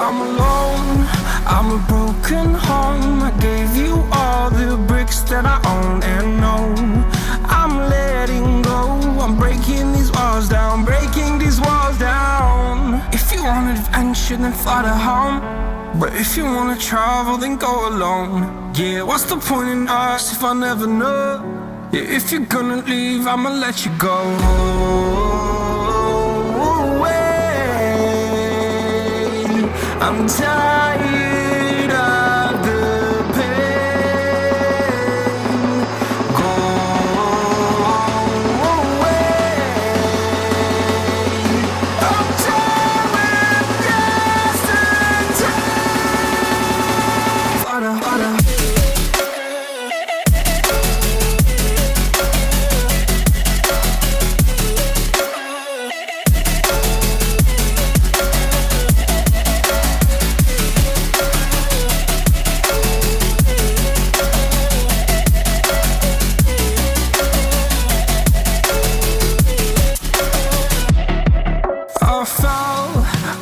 I'm alone, I'm a broken home. I gave you all the bricks that I own and know. I'm letting go, I'm breaking these walls down, breaking these walls down. If you want adventure, then fly to home. But if you wanna travel, then go alone. Yeah, what's the point in us if I never know? Yeah, if you're gonna leave, I'ma let you go. I'm tired of the pain. Go away. I'm tired with yesterday. Fada, fada.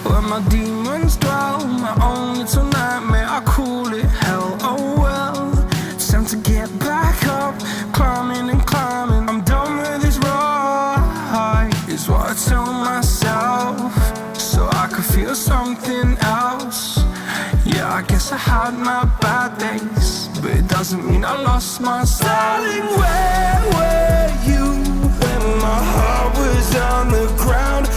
Where my demons dwell, my own little nightmare, I call it hell. Oh well, it's time to get back up, climbing and climbing. I'm done with this ride, is what I tell myself, so I could feel something else. Yeah, I guess I had my bad days, but it doesn't mean I lost my style. Darling, where were you when my heart was on the ground?